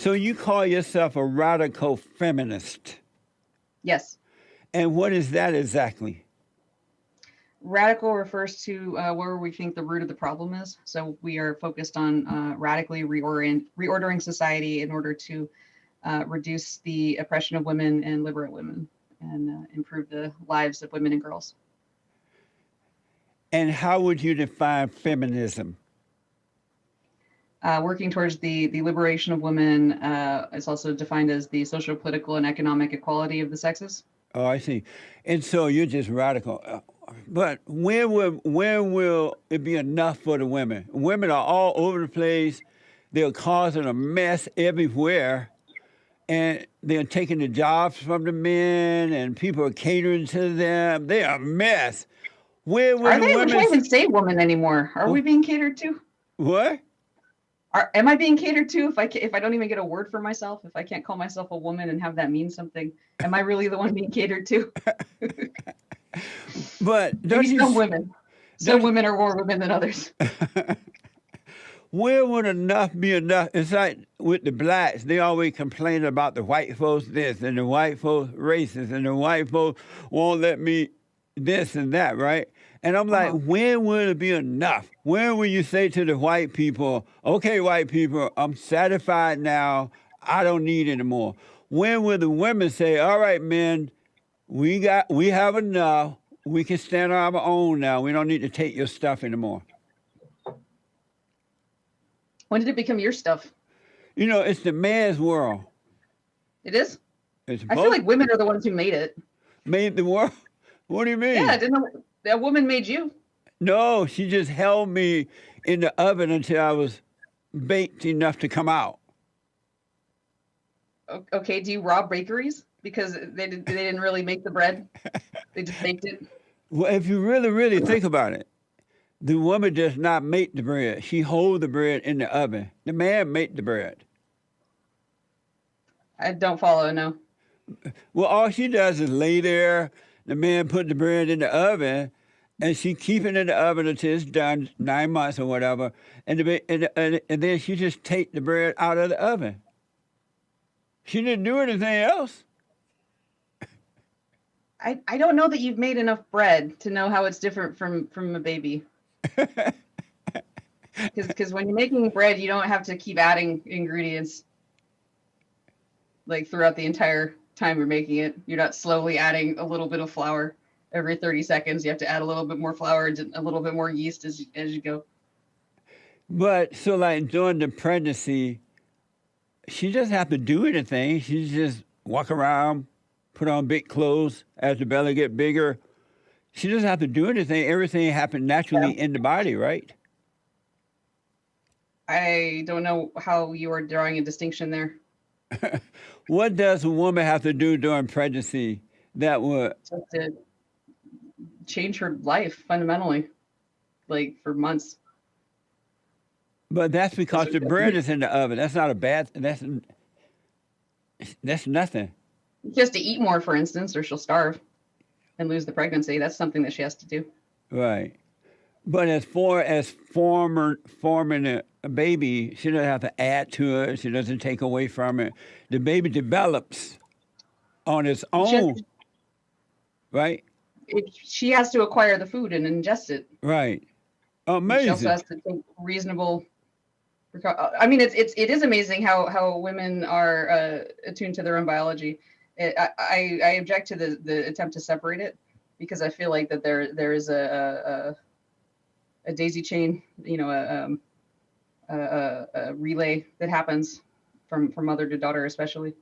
So you call yourself a radical feminist. Yes. And what is that exactly? Radical refers to where we think the root of the problem is. So we are focused on radically reordering society in order to reduce the oppression of women and liberate women and improve the lives of women and girls. And how would you define feminism? Working towards the liberation of women is also defined as the social, political, and economic equality of the sexes. Oh, I see. And so you're just radical. But when will it be enough for the women? Women are all over the place. They're causing a mess everywhere. And they're taking the jobs from the men, and people are catering to them. They are a mess. Where will Are the they? We women... can't even say woman anymore. Are we being catered to? What? Am I being catered to if I don't even get a word for myself? If I can't call myself a woman and have that mean something, am I really the one being catered to? But maybe some women. Some women are more women than others. Where would enough be enough? It's like with the blacks, they always complain about the white folks this and the white folks racist and the white folks won't let me this and that, right? And I'm like, when will it be enough? When will you say to the white people, okay, white people, I'm satisfied now. I don't need any more. When will the women say, all right, men, we have enough. We can stand on our own now. We don't need to take your stuff anymore. When did it become your stuff? You know, it's the man's world. It is? It's I feel like women are the ones who made it. Made the world? What do you mean? Yeah, that woman made you. No, she just held me in the oven until I was baked enough to come out. Okay, do you rob bakeries? Because they didn't really make the bread? They just baked it? Well, if you really, really think about it, the woman does not make the bread. She holds the bread in the oven. The man make the bread. I don't follow, no. Well, all she does is lay there. The man put the bread in the oven, and she keep it in the oven until it's done, 9 months or whatever. And then she just take the bread out of the oven. She didn't do anything else. I don't know that you've made enough bread to know how it's different from a baby. Because when you're making bread, you don't have to keep adding ingredients like throughout the entire time you're making it. You're not slowly adding a little bit of flour every 30 seconds. You have to add a little bit more flour and a little bit more yeast as you go. But so like during the pregnancy, she doesn't have to do anything. She just walk around, put on big clothes as the belly get bigger. She doesn't have to do anything. Everything happens naturally in the body, right? I don't know how you are drawing a distinction there. What does a woman have to do during pregnancy that would... to change her life fundamentally, like for months. But that's because the bread is in the oven. That's not a bad... That's nothing. She has to eat more, for instance, or she'll starve and lose the pregnancy. That's something that she has to do. Right. But as far as forming a baby, she doesn't have to add to it. She doesn't take away from it. The baby develops on its own, right? She has to acquire the food and ingest it. Right. Amazing. She also has to take reasonable... I mean, it is amazing how women are attuned to their own biology. I object to the attempt to separate it because I feel like that there is a daisy chain, you know, a relay that happens from mother to daughter, especially.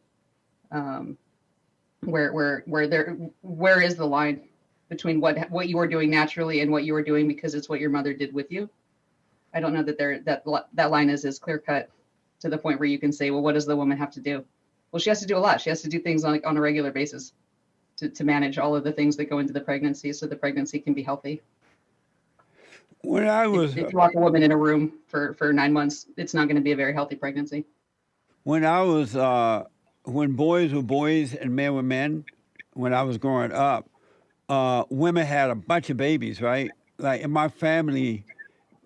Where is the line between what you are doing naturally and what you are doing because it's what your mother did with you? I don't know that that line is as clear cut to the point where you can say, well, what does the woman have to do? Well, she has to do a lot. She has to do things on a regular basis to manage all of the things that go into the pregnancy so the pregnancy can be healthy. When I was... If you lock a woman in a room for 9 months, it's not going to be a very healthy pregnancy. When I was, when boys were boys and men were men, when I was growing up, women had a bunch of babies, right? Like in my family,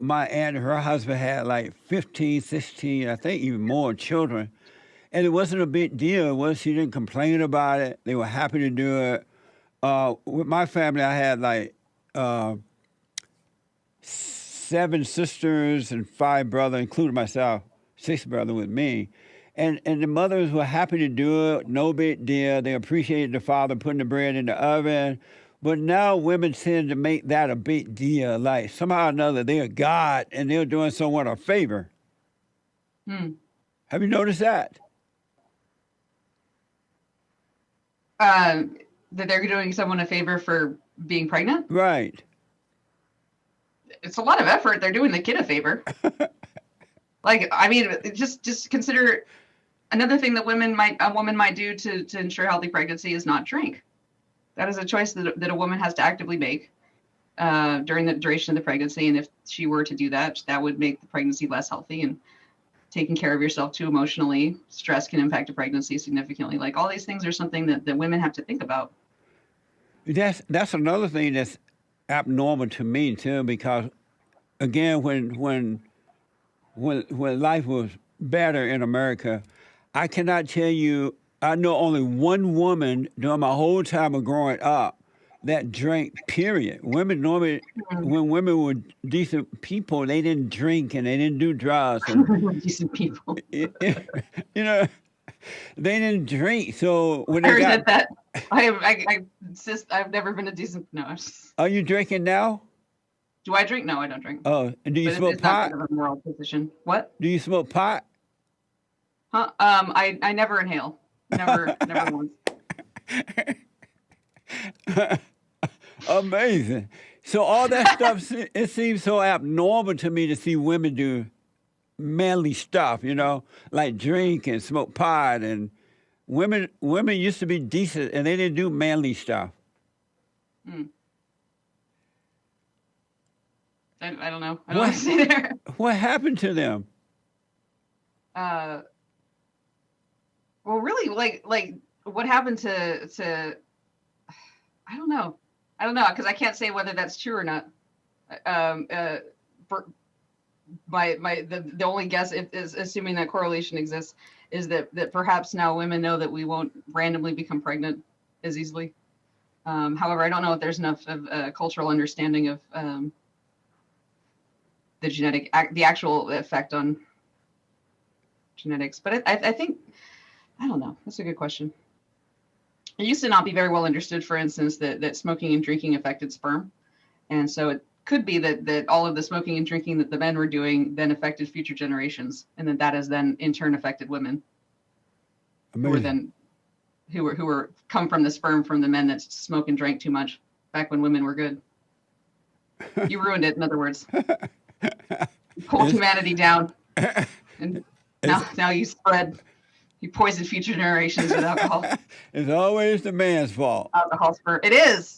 my aunt and her husband had like 15, 16, I think even more children. And it wasn't a big deal. She didn't complain about it. They were happy to do it. With my family, I had like 7 sisters and 5 brothers, including myself, 6 brothers with me. And the mothers were happy to do it, no big deal. They appreciated the father putting the bread in the oven. But now women tend to make that a big deal. Like somehow or another, they're God and they're doing someone a favor. Have you noticed that? That they're doing someone a favor for being pregnant? Right. It's a lot of effort. They're doing the kid a favor. Like, I mean, just consider another thing that a woman might do to ensure healthy pregnancy is not drink. That is a choice that a woman has to actively make during the duration of the pregnancy. And if she were to do that, that would make the pregnancy less healthy. And taking care of yourself too emotionally, stress can impact a pregnancy significantly. Like all these things are something that women have to think about. That's another thing that's abnormal to me too, because again, when life was better in America, I cannot tell you. I know only one woman during my whole time of growing up that drank. Period. Women normally, when women were decent people, they didn't drink and they didn't do drugs. And, decent people. you know, they didn't drink. So when I they resent that. I insist. I've never been a decent. No. Are you drinking now? Do I drink? No, I don't drink. Oh, and do you smoke pot? Not a moral position. What? Do you smoke pot? Huh? I never inhale. Never once. Amazing. So all that stuff, it seems so abnormal to me to see women do manly stuff, like drink and smoke pot, and women used to be decent and they didn't do manly stuff. I don't know. I don't want to say there. What happened to them? Well, really, like what happened to I don't know, because I can't say whether that's true or not. The only guess is assuming that correlation exists is that perhaps now women know that we won't randomly become pregnant as easily. However, I don't know if there's enough of cultural understanding of the actual effect on genetics. But I think, I don't know. That's a good question. It used to not be very well understood, for instance, that smoking and drinking affected sperm. And so it could be that all of the smoking and drinking that the men were doing then affected future generations. And that has then in turn affected women. Amazing. Who were come from the sperm from the men that smoke and drank too much back when women were good. You ruined it, in other words. You pulled humanity down. And now you spread. You poison future generations with alcohol. It's always the man's fault. Alcohol spur. It is.